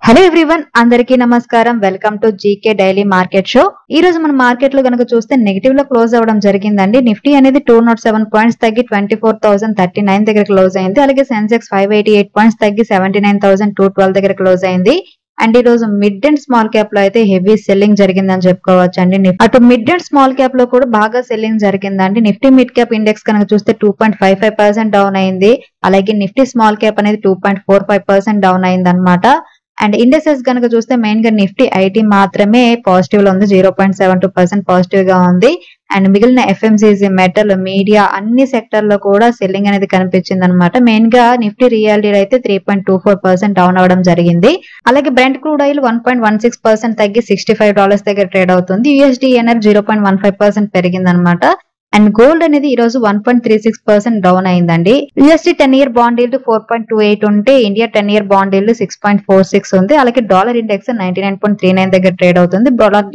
Hello everyone, అందరికీ నమస్కారం. Welcome to GK daily market show. ఈ రోజు మన మార్కెట్ లో గనక చూస్తే నెగిటివ్ లో క్లోజ్ అవ్వడం జరిగిందండి. నిఫ్టీ అనేది 207 పాయింట్స్ తగ్గి 24,039 దగ్గర క్లోజ్ అయింది. అలాగే సెన్సెక్స్ 588 పాయింట్స్ తగ్గి 79,212 దగ్గర క్లోజ్ అయింది. అండ్ ఈ రోజు మిడ్ అండ్ స్మాల్ క్యాప్ లో అయితే హెవీ సెల్లింగ్ జరిగిందని చెప్పుకోవచ్చు అండి. అటు మిడ్ అండ్ స్మాల్ క్యాప్ లో కూడా బాగా సెల్లింగ్ జరిగిందండి. నిఫ్టీ మిడ్ క్యాప్ ఇండెక్స్ కనుక చూస్తే 2.55% డౌన్ అయింది. అలాగే నిఫ్టీ స్మాల్ క్యాప్ అనేది 2.45% డౌన్ అయింది అనమాట. అండ్ ఇండెక్సెస్ కనుక చూస్తే మెయిన్ గా నిఫ్టీ ఐటీ మాత్రమే పాజిటివ్ లో ఉంది, 0.72% పాజిటివ్ గా ఉంది. అండ్ మిగిలిన ఎఫ్ఎంసీజీ, మెటల్, మీడియా అన్ని సెక్టర్ లో కూడా సెల్లింగ్ అనేది కనిపించింది అనమాట. మెయిన్ గా నిఫ్టీ రియల్ అయితే 3.24% డౌన్ అవడం జరిగింది. అలాగే బ్రెంట్ క్రూడ్ ఆయిల్ 1.16% తగ్గి $65 దగ్గర ట్రేడ్ అవుతుంది. యూఎస్డీ ఎనర్జీ 0.15% పెరిగింది అనమాట. అండ్ గోల్డ్ అనేది ఈ రోజు 1.36% డౌన్ అయిందండి. యూఎస్డీ 10-year బాండ్ ఈల్డ్ 4.28 ఉంటే ఇండియా 10-year బాండ్ ఈల్డ్ 6.46 ఉంది. అలాగే డాలర్ ఇండెక్స్ 99.39 దగ్గర ట్రేడ్ అవుతుంది.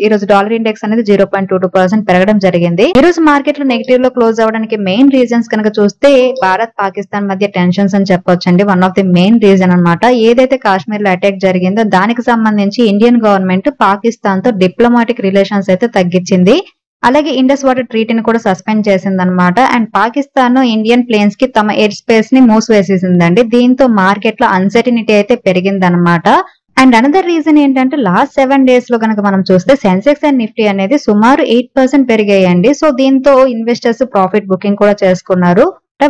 ఈ రోజు డాలర్ ఇండెక్స్ అనేది 0.22% పెరగడం జరిగింది. ఈ రోజు మార్కెట్ లో నెగిటివ్ లో క్లోజ్ అవడానికి మెయిన్ రీజన్స్ కనుక చూస్తే భారత్ పాకిస్తాన్ మధ్య టెన్షన్స్ అని చెప్పొచ్చండి. One of the main reason అనమాట. ఏదైతే కాశ్మీర్ లో అటాక్ జరిగిందో దానికి సంబంధించి ఇండియన్ గవర్నమెంట్ పాకిస్తాన్ తో డిప్లొమాటిక్ రిలేషన్స్ అయితే తగ్గించింది. అలాగే ఇండస్ వాటర్ ట్రీటీని కూడా సస్పెండ్ చేసిందనమాట. అండ్ పాకిస్తాన్ ఇండియన్ ప్లేన్స్ కి తమ ఎయిర్ స్పేస్ ని మూసివేసేసిందండి. దీంతో మార్కెట్ లో అన్సర్టినిటీ అయితే పెరిగిందనమాట. అండ్ అనదర్ రీజన్ ఏంటంటే లాస్ట్ 7 days లో కనుక మనం చూస్తే సెన్సెక్స్ అండ్ నిఫ్టీ అనేది సుమారు 8% పెరిగాయండి. సో దీంతో ఇన్వెస్టర్స్ ప్రాఫిట్ బుకింగ్ కూడా చేసుకున్నారు.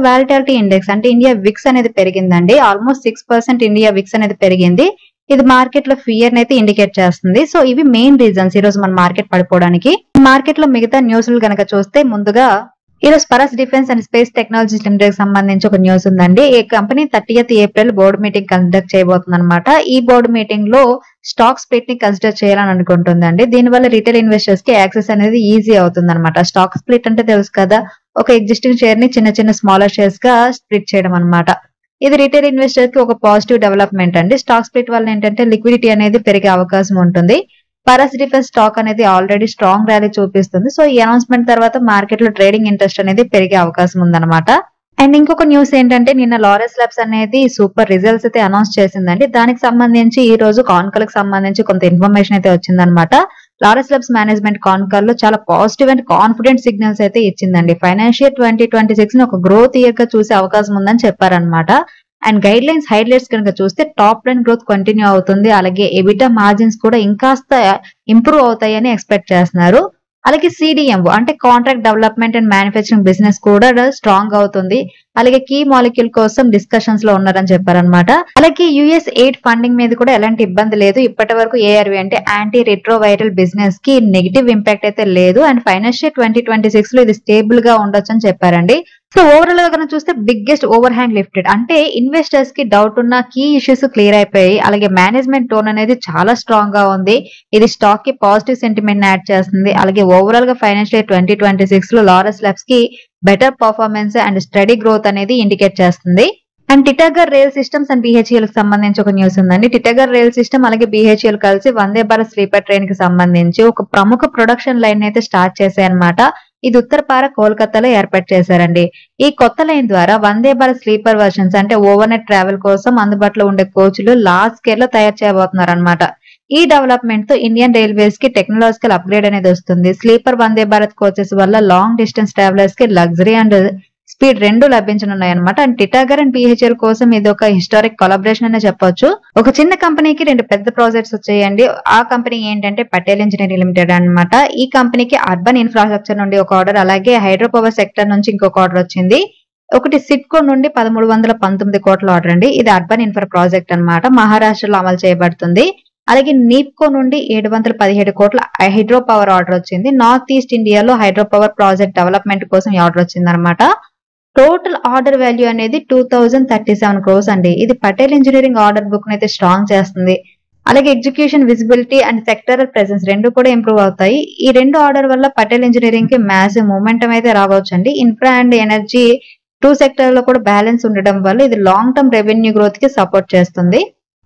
వాలిటాలిటీ ఇండెక్స్ అంటే ఇండియా విక్స్ అనేది పెరిగిందండి. ఆల్మోస్ట్ 6% ఇండియా విక్స్ అనేది పెరిగింది. ఇది మార్కెట్ లో ఫియర్ అయితే ఇండికేట్ చేస్తుంది. సో ఇవి మెయిన్ రీజన్స్ ఈ రోజు మన మార్కెట్ పడిపోవడానికి. మార్కెట్ లో మిగతా న్యూస్లు కనుక చూస్తే ముందుగా ఈ రోజు Paras defence and space technologies limited సంబంధించి ఒక న్యూస్ ఉందండి. ఈ company 30th April board meeting conduct చేయబోతుంది అనమాట. ఈ బోర్డు మీటింగ్ లో స్టాక్ స్ప్లిట్ ని కన్సిడర్ చేయాలని అనుకుంటుందండి. దీనివల్ల రిటైల్ ఇన్వెస్టర్స్ కి యాక్సెస్ అనేది ఈజీ అవుతుంది అనమాట. స్టాక్ స్ప్లిట్ అంటే తెలుసు కదా, ఒక ఎగ్జిస్టింగ్ షేర్ ని చిన్న చిన్న స్మాలర్ షేర్స్ గా స్ప్లిట్ చేయడం అనమాట. ఇది రిటైల్ ఇన్వెస్టర్ కి ఒక పాజిటివ్ డెవలప్మెంట్ అండి. స్టాక్ స్ప్లిట్ వల్ల ఏంటంటే లిక్విడిటీ అనేది పెరిగే అవకాశం ఉంటుంది. పరస్ డిఫెన్స్ స్టాక్ అనేది ఆల్రెడీ స్ట్రాంగ్ ర్యాలీ చూపిస్తుంది. సో ఈ అనౌన్స్మెంట్ తర్వాత మార్కెట్ లో ట్రేడింగ్ ఇంట్రెస్ట్ అనేది పెరిగే అవకాశం ఉందన్నమాట. అండ్ ఇంకొక న్యూస్ ఏంటంటే నిన్న లారెస్ ల్యాబ్స్ అనేది సూపర్ రిజల్ట్స్ అయితే అనౌన్స్ చేసిందండి. దానికి సంబంధించి ఈ రోజు కాన్కల్ కి సంబంధించి కొంత ఇన్ఫర్మేషన్ అయితే వచ్చిందనమాట. లారెస్ ల్యాబ్స్ మేనేజ్మెంట్ కాన్కల్ లో చాలా పాజిటివ్ అండ్ కాన్ఫిడెంట్ సిగ్నల్స్ అయితే ఇచ్చిందండి. ఫైనాన్షియల్ 2026 ని ఒక గ్రోత్ ఇయర్ గా చూసే అవకాశం ఉందని చెప్పారనమాట. అండ్ గైడ్ లైన్స్ హైలైట్స్ కనుక చూస్తే టాప్ లైన్ గ్రోత్ కంటిన్యూ అవుతుంది. అలాగే ఎబిటా మార్జిన్స్ కూడా ఇంకాస్త ఇంప్రూవ్ అవుతాయని ఎక్స్పెక్ట్ చేస్తున్నారు. అలాగే సిడిఎం అంటే contract development and manufacturing business కూడా స్ట్రాంగ్ అవుతుంది. అలాగే కీ మాలిక్యూల్ కోసం డిస్కషన్స్ లో ఉన్నారని చెప్పారనమాట. అలాగే యుఎస్ ఎయిడ్ ఫండింగ్ మీద కూడా ఎలాంటి ఇబ్బంది లేదు. ఇప్పటి వరకు ఏఆర్వి అంటే యాంటీ రెట్రోవైరల్ బిజినెస్ కి నెగిటివ్ ఇంపాక్ట్ అయితే లేదు. అండ్ ఫైనాన్షియల్ 2026 లో ఇది స్టేబుల్ గా ఉండొచ్చు అని చెప్పారండి. సో ఓవరాల్ గా కనుక చూస్తే బిగ్గెస్ట్ ఓవర్ హ్యాంగ్ లిఫ్టెడ్ అంటే ఇన్వెస్టర్స్ కి డౌట్ ఉన్న కీ ఇష్యూస్ క్లియర్ అయిపోయి, అలాగే మేనేజ్మెంట్ టోన్ అనేది చాలా స్ట్రాంగ్ గా ఉంది. ఇది స్టాక్ కి పాజిటివ్ సెంటిమెంట్ యాడ్ చేస్తుంది. అలాగే ఓవరాల్ గా ఫైనాన్షియల్ 2026 లో లారెస్ ల్యాబ్స్ కి better performance and steady growth అనేది ఇండికేట్ చేస్తుంది. And Titagarh rail systems and BHEL కి సంబంధించి ఒక న్యూస్ ఉందండి. టిటాగర్ రైల్ సిస్టమ్ అలాగే బిహెచ్ఎల్ కలిసి వందే భారత్ స్లీపర్ ట్రైన్ కి సంబంధించి ఒక ప్రముఖ ప్రొడక్షన్ లైన్ అయితే స్టార్ట్ చేశాయన్నమాట. ఇది ఉత్తరపార కోల్కతాలో ఏర్పాటు చేశారండి. ఈ కొత్త లైన్ ద్వారా వందే భారత్ స్లీపర్ వర్షన్స్ అంటే ఓవర్ నైట్ ట్రావెల్ కోసం అందుబాటులో ఉండే కోచ్లు లార్జ్ స్కేల్ లో తయారు చేయబోతున్నారు అనమాట. ఈ డెవలప్మెంట్ తో ఇండియన్ రైల్వేస్ కి టెక్నాలజికల్ అప్గ్రేడ్ అనేది వస్తుంది. స్లీపర్ వందే భారత్ కోచెస్ వల్ల లాంగ్ డిస్టెన్స్ ట్రావెలర్స్ కి లగ్జరీ అండ్ స్పీడ్ రెండు లభించనున్నాయి అనమాట. అండ్ టిటాగర్ అండ్ బిహెచ్ఎల్ కోసం ఇది ఒక హిస్టారిక్ కొలాబరేషన్ అనే చెప్పొచ్చు. ఒక చిన్న కంపెనీకి 2 పెద్ద ప్రాజెక్ట్స్ వచ్చాయండి. ఆ కంపెనీ ఏంటంటే పటేల్ ఇంజనీరింగ్ లిమిటెడ్ అనమాట. ఈ కంపెనీకి అర్బన్ ఇన్ఫ్రాస్ట్రక్చర్ నుండి ఒక ఆర్డర్, అలాగే హైడ్రో పవర్ సెక్టర్ నుంచి ఇంకొక ఆర్డర్ వచ్చింది. ఒకటి సిట్కో నుండి 1319 కోట్ల ఆర్డర్ అండి. ఇది అర్బన్ ఇన్ఫ్రా ప్రాజెక్ట్ అనమాట. మహారాష్ట్రలో అమలు చేయబడుతుంది. అలాగే నీప్కో నుండి 717 కోట్ల హైడ్రో పవర్ ఆర్డర్ వచ్చింది. నార్త్ ఈస్ట్ ఇండియాలో హైడ్రో పవర్ ప్రాజెక్ట్ డెవలప్మెంట్ కోసం ఈ ఆర్డర్ వచ్చింది అనమాట. టోటల్ ఆర్డర్ వాల్యూ అనేది 2037 crores అండి. ఇది పటేల్ ఇంజనీరింగ్ ఆర్డర్ బుక్ అయితే స్ట్రాంగ్ చేస్తుంది. అలాగే execution visibility and sectoral presence రెండు కూడా ఇంప్రూవ్ అవుతాయి. ఈ 2 ఆర్డర్ వల్ల పటేల్ ఇంజనీరింగ్ కి మ్యాసివ్ మూమెంటం అయితే రావచ్చండి. ఇన్ఫ్రా అండ్ ఎనర్జీ 2 సెక్టర్ లో కూడా బ్యాలెన్స్ ఉండడం వల్ల ఇది లాంగ్ టర్మ్ రెవెన్యూ గ్రోత్ కి సపోర్ట్ చేస్తుంది.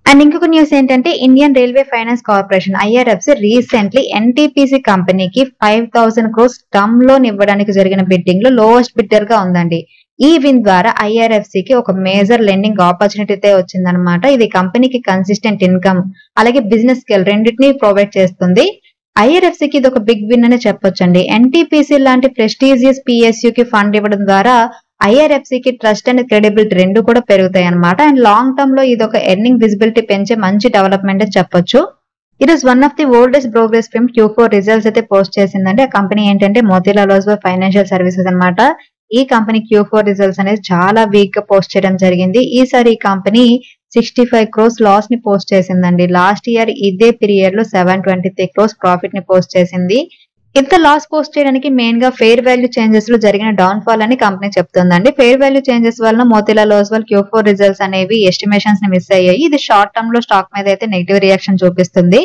అండ్ ఇంకొక న్యూస్ ఏంటంటే Indian railway finance corporation IRFC recently NTPC కంపెనీకి 5,000 crores టర్మ్ లోన్ ఇవ్వడానికి జరిగిన బిడ్డింగ్ లో లోయెస్ట్ బిడ్డర్ గా ఉందండి. ఈ విన్ ద్వారా IRFC కి ఒక మేజర్ లెండింగ్ ఆపర్చునిటీ అయితే వచ్చిందనమాట. ఇది కంపెనీకి కన్సిస్టెంట్ ఇన్కమ్ అలాగే బిజినెస్ స్కేల్ రెండింటినీ ప్రొవైడ్ చేస్తుంది. IRFC కి ఇది ఒక బిగ్ విన్ అనే చెప్పొచ్చండి. NTPC లాంటి ప్రెస్టీజియస్ PSU కి ఫండ్ ఇవ్వడం ద్వారా IRFC కి ట్రస్ట్ అండ్ క్రెడిబిలిటీ రెండు కూడా పెరుగుతాయి అనమాట. అండ్ లాంగ్ టర్మ్ లో ఇది ఒక ఎర్నింగ్ విజిబిలిటీ పెంచే మంచి డెవలప్మెంట్ అని చెప్పొచ్చు. It is one of the oldest brokerage firm Q4 results అయితే పోస్ట్ చేసిందండి. ఆ కంపెనీ ఏంటంటే మోతీలాల్ ఓస్వాల్ ఫైనాన్షియల్ సర్వీసెస్ అనమాట. ఈ కంపెనీ Q4 రిజల్ట్స్ అనేది చాలా వీక్ గా పోస్ట్ చేయడం జరిగింది. ఈసారి ఈ కంపెనీ 65 crores లాస్ ని పోస్ట్ చేసిందండి. లాస్ట్ ఇయర్ ఇదే పీరియడ్ లో 723 crores ప్రాఫిట్ ని పోస్ట్ చేసింది. ఇంత లాస్ పోస్ట్ చేయడానికి మెయిన్ గా ఫెయిర్ వాల్యూ చేంజెస్ లో జరిగిన డౌన్ ఫాల్ అని కంపెనీ చెప్తుందండి. ఫెయిర్ వాల్యూ చేంజెస్ వలన మోతీలాల్ ఓస్వాల్ Q4 రిజల్ట్స్ అనేవి ఎస్టిమేషన్స్ ని మిస్ అయ్యాయి. ఇది షార్ట్ టర్మ్ లో స్టాక్ మీద అయితే నెగిటివ్ రియాక్షన్ చూపిస్తుంది.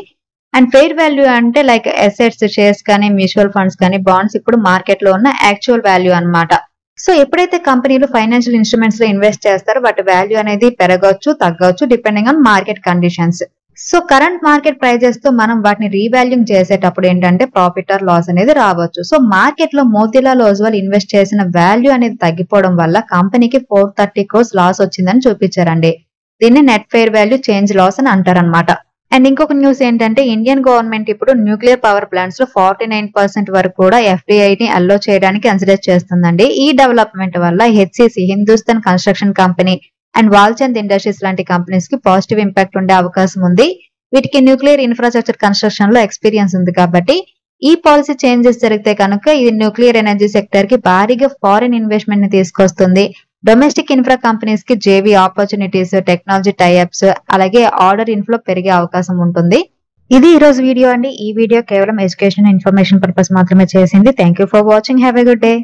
అండ్ ఫెయిర్ వాల్యూ అంటే లైక్ అసెట్స్, షేర్స్ కానీ మ్యూచువల్ ఫండ్స్ కానీ బాండ్స్ ఇప్పుడు మార్కెట్ లో ఉన్న యాక్చువల్ వాల్యూ అన్నమాట. సో ఎప్పుడైతే కంపెనీలు ఫైనాన్షియల్ ఇన్స్ట్రుమెంట్స్ లో ఇన్వెస్ట్ చేస్తారో వాటి వాల్యూ అనేది పెరగవచ్చు, తగ్గవచ్చు depending on market conditions. So current market prices తో మనం వాటిని రీవాల్యూయింగ్ చేసేటప్పుడు ఏంటంటే ప్రాఫిట్ ఆర్ లాస్ అనేది రావచ్చు. సో మార్కెట్ లో మోతీలాల్ ఓస్వాల్ ఇన్వెస్ట్ చేసిన వాల్యూ అనేది తగ్గిపోవడం వల్ల కంపెనీకి 430 crores లాస్ వచ్చిందని చూపించారండి. దీన్ని net fair value change loss అని అంటారనమాట. అండ్ ఇంకొక న్యూస్ ఏంటంటే ఇండియన్ గవర్నమెంట్ ఇప్పుడు న్యూక్లియర్ పవర్ ప్లాంట్స్ లో 49% వరకు కూడా FDI ని అలో చేయడానికి కన్సిడర్ చేస్తుందండి. ఈ డెవలప్మెంట్ వల్ల HCC Hindustan construction company and Walchand industries లాంటి కంపెనీస్ కి పాజిటివ్ ఇంపాక్ట్ ఉండే అవకాశం ఉంది. వీటికి న్యూక్లియర్ ఇన్ఫ్రాస్ట్రక్చర్ కన్స్ట్రక్షన్ లో ఎక్స్పీరియన్స్ ఉంది కాబట్టి ఈ పాలసీ చేంజెస్ జరిగితే కనుక ఇది న్యూక్లియర్ ఎనర్జీ సెక్టర్ కి భారీగా ఫారిన్ ఇన్వెస్ట్మెంట్ ని తీసుకొస్తుంది. డొమెస్టిక్ ఇన్ఫ్రా కంపెనీస్ కి JV ఆపర్చునిటీస్, టెక్నాలజీ టైఅప్స్ అలాగే ఆర్డర్ ఇన్ఫ్లో పెరిగే అవకాశం ఉంటుంది. ఇది ఈ రోజు వీడియో అండి. ఈ వీడియో కేవలం ఎడ్యుకేషన్ ఇన్ఫర్మేషన్ పర్పస్ మాత్రమే చేసింది. Thank you for watching. Have a good day.